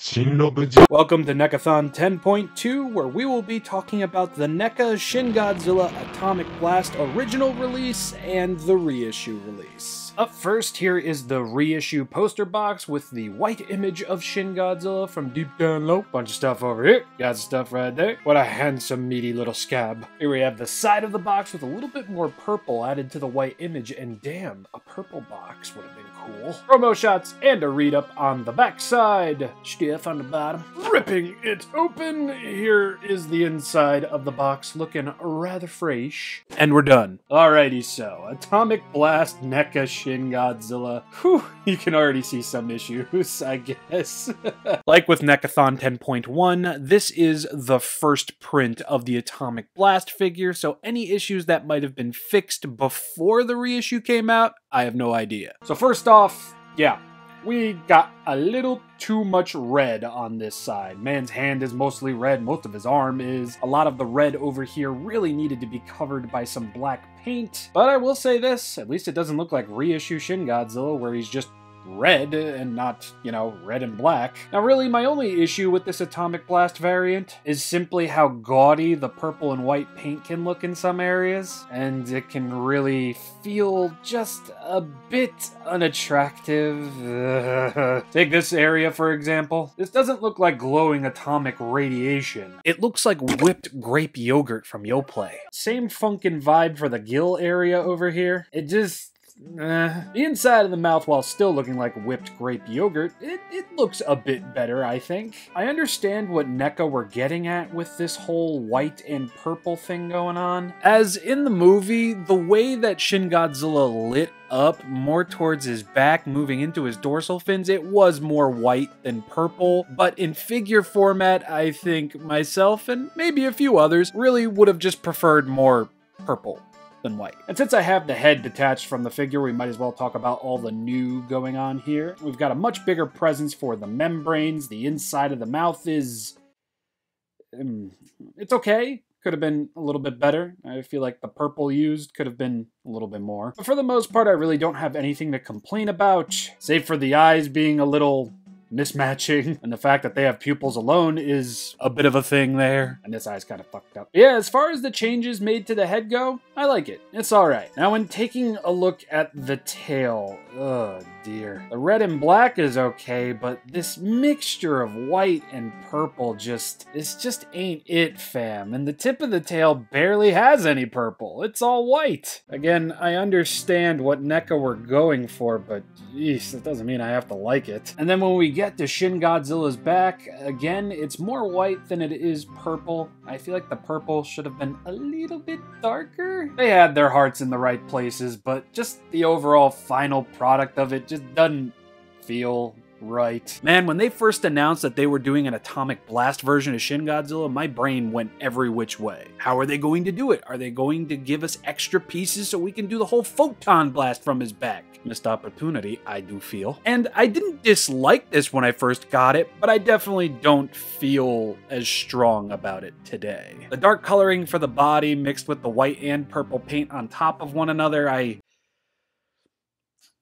ShinRobjira. Welcome to NECAthon 10.2, where we will be talking about the NECA Shin Godzilla Atomic Blast original release and the reissue release. Up first, here is the reissue poster box with the white image of Shin Godzilla from deep down low. Bunch of stuff over here. Got stuff right there. What a handsome, meaty little scab. Here we have the side of the box with a little bit more purple added to the white image, and damn, a purple box would have been cool. Promo shots and a read-up on the back side. Stiff on the bottom. Ripping it open. Here is the inside of the box, looking rather fresh. And we're done. Alrighty, so Atomic Blast NECA Shin Godzilla. Whew, you can already see some issues, I guess. Like with NECAthon 10.1, this is the first print of the Atomic Blast figure, so any issues that might have been fixed before the reissue came out, I have no idea. So first off, yeah, we got a little too much red on this side. Man's hand is mostly red, most of his arm is. A lot of the red over here really needed to be covered by some black paint. But I will say this, at least it doesn't look like reissue Shin Godzilla where he's just red and not, you know, red and black. Now really, my only issue with this Atomic Blast variant is simply how gaudy the purple and white paint can look in some areas, and it can really feel just a bit unattractive. Take this area, for example. This doesn't look like glowing atomic radiation. It looks like whipped grape yogurt from YOPLAIT. Same funkin' vibe for the gill area over here. It just... the inside of the mouth, while still looking like whipped grape yogurt, it looks a bit better, I think. I understand what NECA were getting at with this whole white and purple thing going on. As in the movie, the way that Shin Godzilla lit up more towards his back, moving into his dorsal fins, it was more white than purple. But in figure format, I think myself, and maybe a few others, really would have just preferred more purple than white. And since I have the head detached from the figure, we might as well talk about all the new going on here. We've got a much bigger presence for the membranes. The inside of the mouth is... it's okay. Could have been a little bit better. I feel like the purple used could have been a little bit more. But for the most part, I really don't have anything to complain about, save for the eyes being a little mismatching, and the fact that they have pupils alone is a bit of a thing there. And this eye's kind of fucked up. Yeah, as far as the changes made to the head go, I like it. It's alright. Now, when taking a look at the tail, oh dear. The red and black is okay, but this mixture of white and purple just ain't it, fam. And the tip of the tail barely has any purple. It's all white. Again, I understand what NECA were going for, but jeez, that doesn't mean I have to like it. And then when we get to Shin Godzilla's back, again, it's more white than it is purple. I feel like the purple should have been a little bit darker. They had their hearts in the right places, but just the overall final product of it just doesn't feel right. Man, when they first announced that they were doing an Atomic Blast version of Shin Godzilla, my brain went every which way. How are they going to do it? Are they going to give us extra pieces so we can do the whole photon blast from his back? Missed opportunity, I do feel. And I didn't dislike this when I first got it, but I definitely don't feel as strong about it today. The dark coloring for the body mixed with the white and purple paint on top of one another, I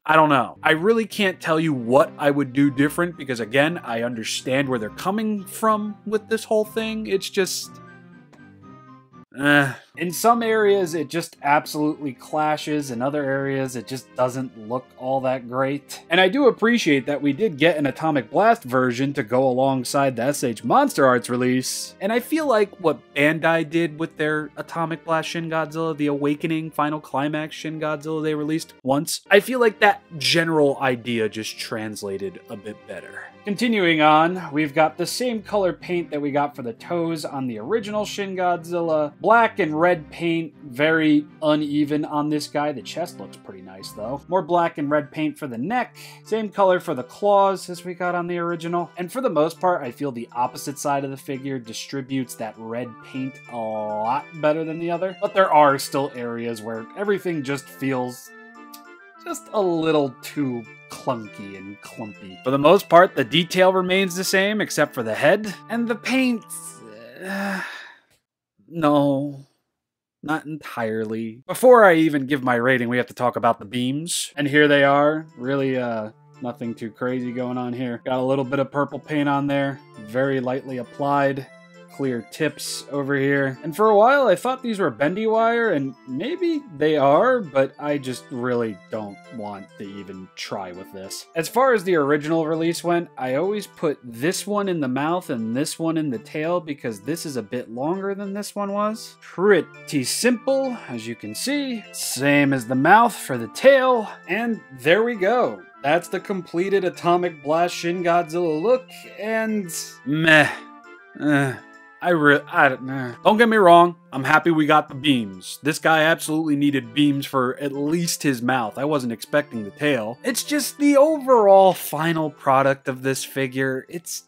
don't know. I really can't tell you what I would do different because, again, I understand where they're coming from with this whole thing. It's just... In some areas, it just absolutely clashes. In other areas, it just doesn't look all that great. And I do appreciate that we did get an Atomic Blast version to go alongside the SH Monster Arts release. And I feel like what Bandai did with their Atomic Blast Shin Godzilla, the Awakening Final Climax Shin Godzilla they released once, I feel like that general idea just translated a bit better. Continuing on, we've got the same color paint that we got for the toes on the original Shin Godzilla. Black and red paint, very uneven on this guy. The chest looks pretty nice though. More black and red paint for the neck. Same color for the claws as we got on the original. And for the most part, I feel the opposite side of the figure distributes that red paint a lot better than the other. But there are still areas where everything just feels just a little too clunky and clumpy. For the most part, the detail remains the same except for the head. And the paint... no. Not entirely. Before I even give my rating, we have to talk about the beams. And here they are. Really, Nothing too crazy going on here. Got a little bit of purple paint on there, very lightly applied. Clear tips over here. And for a while I thought these were bendy wire, and maybe they are, but I just really don't want to even try with this. As far as the original release went, I always put this one in the mouth and this one in the tail because this is a bit longer than this one was. Pretty simple, as you can see. Same as the mouth for the tail, and there we go. That's the completed Atomic Blast Shin Godzilla look, and meh. Don't get me wrong, I'm happy we got the beams. This guy absolutely needed beams for at least his mouth. I wasn't expecting the tail. It's just the overall final product of this figure. It's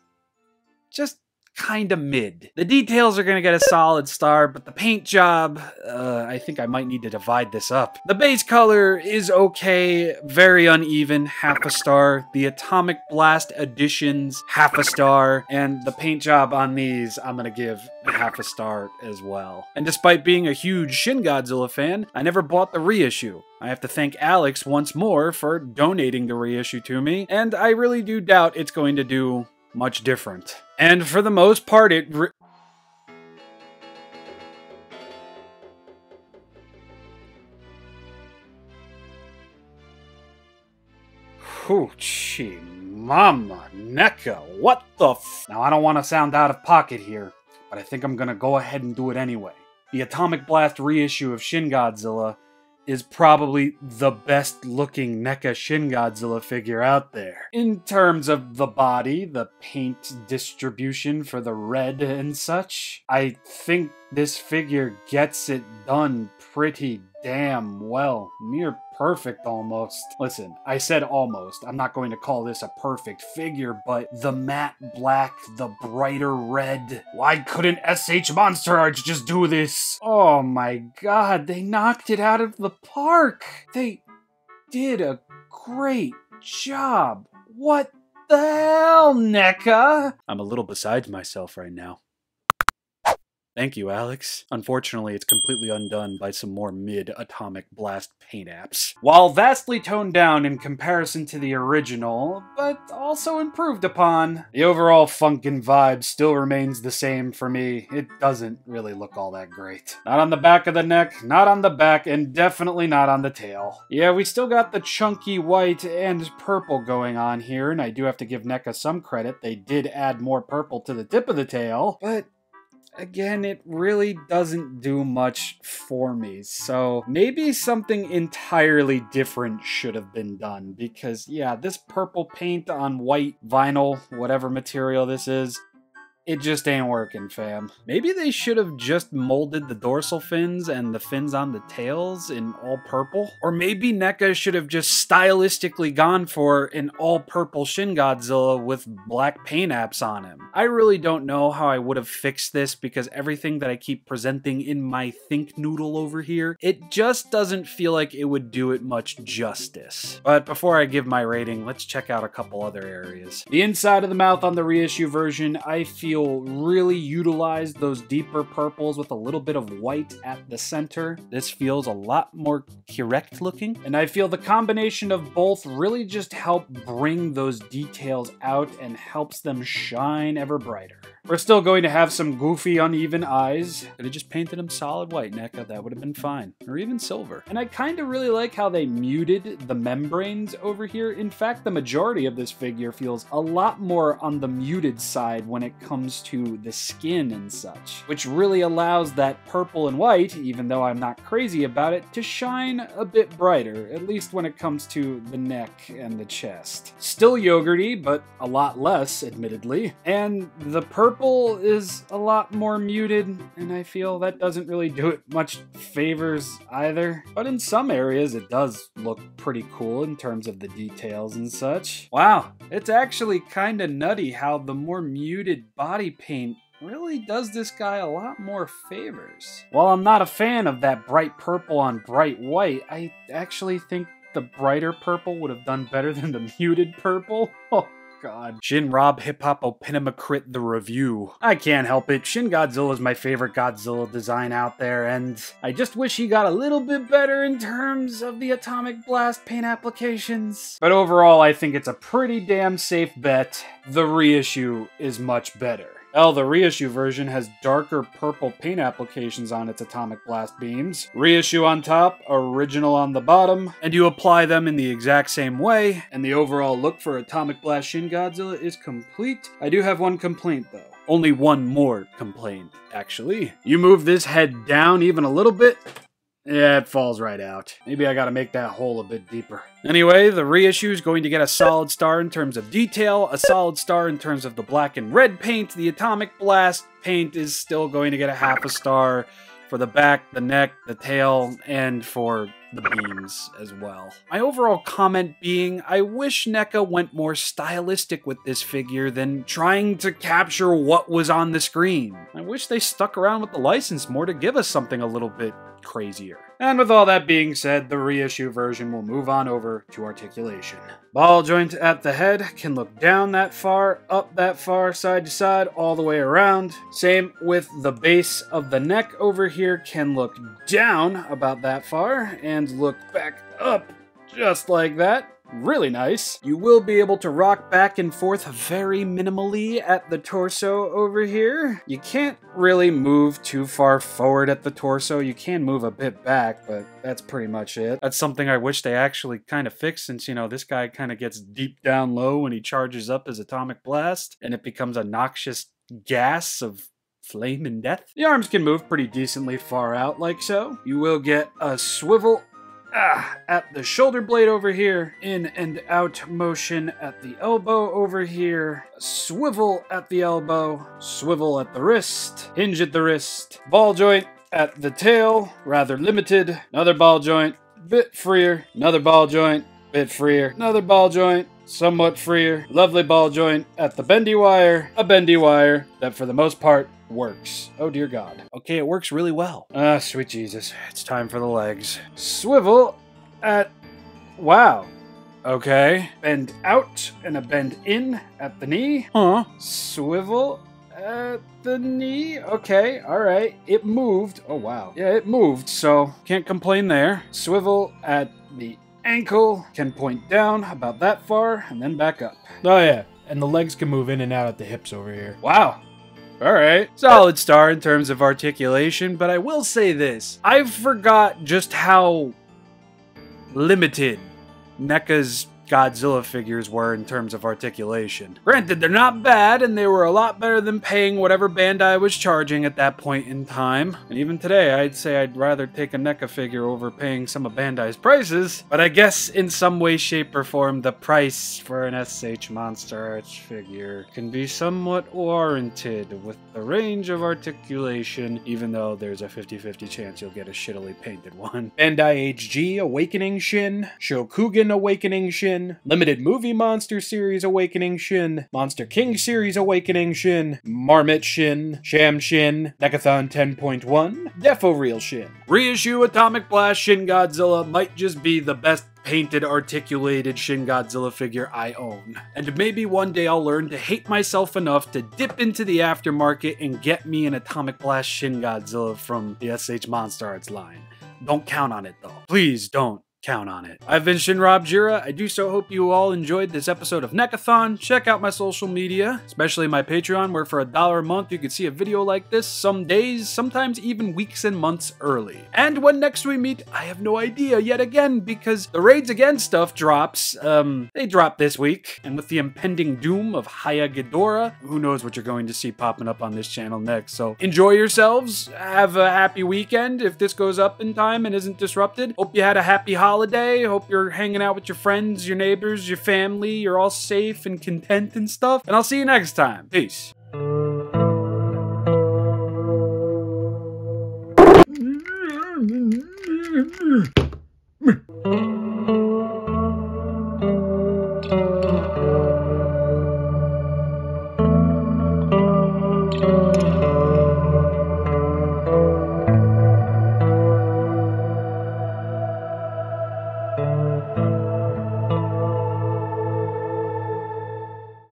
just kinda mid. The details are gonna get a solid star, but the paint job, I think I might need to divide this up. The base color is okay, very uneven, half a star. The Atomic Blast editions, half a star. And the paint job on these, I'm gonna give half a star as well. And despite being a huge Shin Godzilla fan, I never bought the reissue. I have to thank Alex once more for donating the reissue to me, and I really do doubt it's going to do much different. And for the most part, Hoochie mama NECA, what the Now I don't want to sound out of pocket here, but I think I'm gonna go ahead and do it anyway. The Atomic Blast reissue of Shin Godzilla is probably the best looking NECA Shin Godzilla figure out there. In terms of the body, the paint distribution for the red and such, I think this figure gets it done pretty damn well. Near perfect almost. Listen, I said almost. I'm not going to call this a perfect figure, but the matte black, the brighter red. Why couldn't SH Monster Arts just do this? Oh my god, they knocked it out of the park. They did a great job. What the hell, NECA? I'm a little beside myself right now. Thank you, Alex. Unfortunately, it's completely undone by some more mid-Atomic Blast paint apps. While vastly toned down in comparison to the original, but also improved upon, the overall funkin' vibe still remains the same for me. It doesn't really look all that great. Not on the back of the neck, not on the back, and definitely not on the tail. Yeah, we still got the chunky white and purple going on here, and I do have to give NECA some credit. They did add more purple to the tip of the tail, but again, it really doesn't do much for me, so maybe something entirely different should have been done, because yeah, this purple paint on white vinyl, whatever material this is, it just ain't working, fam. Maybe they should have just molded the dorsal fins and the fins on the tails in all purple? Or maybe NECA should have just stylistically gone for an all-purple Shin Godzilla with black paint apps on him. I really don't know how I would have fixed this because everything that I keep presenting in my think noodle over here, it just doesn't feel like it would do it much justice. But before I give my rating, let's check out a couple other areas. The inside of the mouth on the reissue version, I feel really utilized those deeper purples with a little bit of white at the center. This feels a lot more correct looking, and I feel the combination of both really just help bring those details out and helps them shine ever brighter. We're still going to have some goofy, uneven eyes. Could have just painted them solid white, NECA. That would have been fine. Or even silver. And I kind of really like how they muted the membranes over here. In fact, the majority of this figure feels a lot more on the muted side when it comes to the skin and such, which really allows that purple and white, even though I'm not crazy about it, to shine a bit brighter, at least when it comes to the neck and the chest. Still yogurty, but a lot less, admittedly. And the purple is a lot more muted, and I feel that doesn't really do it much favors either. But in some areas, it does look pretty cool in terms of the details and such. Wow, it's actually kind of nutty how the more muted body paint really does this guy a lot more favors. While I'm not a fan of that bright purple on bright white, I actually think the brighter purple would have done better than the muted purple. Oh. God. Shin-Rob Hip-Hop-Opinimacrit the Review. I can't help it. Shin Godzilla is my favorite Godzilla design out there, and I just wish he got a little bit better in terms of the Atomic Blast paint applications. But overall, I think it's a pretty damn safe bet. The reissue is much better. Hell, the reissue version has darker purple paint applications on its Atomic Blast beams. Reissue on top, original on the bottom, and you apply them in the exact same way, and the overall look for Atomic Blast Shin Godzilla is complete. I do have one complaint though. Only one more complaint, actually. You move this head down even a little bit, yeah, it falls right out. Maybe I gotta make that hole a bit deeper. Anyway, the reissue is going to get a solid star in terms of detail, a solid star in terms of the black and red paint. The Atomic Blast paint is still going to get a half a star for the back, the neck, the tail, and for the beams as well. My overall comment being, I wish NECA went more stylistic with this figure than trying to capture what was on the screen. I wish they stuck around with the license more to give us something a little bit crazier. And with all that being said, the reissue version will move on over to articulation. Ball joint at the head can look down that far, up that far, side to side, all the way around. Same with the base of the neck over here, can look down about that far and look back up just like that. Really nice. You will be able to rock back and forth very minimally at the torso over here. You can't really move too far forward at the torso. You can move a bit back, but that's pretty much it. That's something I wish they actually kind of fixed, since, you know, this guy kind of gets deep down low when he charges up his Atomic Blast, and it becomes a noxious gas of flame and death. The arms can move pretty decently far out like so. You will get a swivel at the shoulder blade over here, in and out motion at the elbow over here, swivel at the elbow, swivel at the wrist, hinge at the wrist, ball joint at the tail, rather limited, another ball joint, bit freer, another ball joint, bit freer, another ball joint, somewhat freer, lovely ball joint at the bendy wire, a bendy wire that for the most part works. Oh dear God. Okay, it works really well. Ah, sweet Jesus. It's time for the legs. Swivel at... Wow. Okay. Bend out and a bend in at the knee. Huh. Swivel at the knee. Okay, alright. It moved. Oh wow. Yeah, it moved, so can't complain there. Swivel at the ankle. Can point down about that far and then back up. Oh yeah, and the legs can move in and out at the hips over here. Wow. Alright. Solid star in terms of articulation, but I will say this. I forgot just how limited NECA's Godzilla figures were in terms of articulation. Granted, they're not bad, and they were a lot better than paying whatever Bandai was charging at that point in time. And even today, I'd say I'd rather take a NECA figure over paying some of Bandai's prices. But I guess in some way, shape, or form, the price for an SH Monster Arts figure can be somewhat warranted with the range of articulation, even though there's a 50-50 chance you'll get a shittily painted one. Bandai HG Awakening Shin, Shokugan Awakening Shin, Limited Movie Monster Series Awakening Shin, Monster King Series Awakening Shin, Marmot Shin, Sham Shin, Necathon 10.1, Defo Real Shin. Reissue Atomic Blast Shin Godzilla might just be the best painted, articulated Shin Godzilla figure I own. And maybe one day I'll learn to hate myself enough to dip into the aftermarket and get me an Atomic Blast Shin Godzilla from the SH Monster Arts line. Don't count on it though. Please don't count on it. I've been ShinRobjira. I do so hope you all enjoyed this episode of NECAthon. Check out my social media, especially my Patreon, where for $1 a month you can see a video like this some days, sometimes even weeks and months early. And when next we meet, I have no idea yet again, because the Raids Again stuff drops. They drop this week, and with the impending doom of Haya Ghidorah, who knows what you're going to see popping up on this channel next. So enjoy yourselves. Have a happy weekend if this goes up in time and isn't disrupted. Hope you had a happy holiday. Hope you're hanging out with your friends, your neighbors, your family. You're all safe and content and stuff. And I'll see you next time. Peace.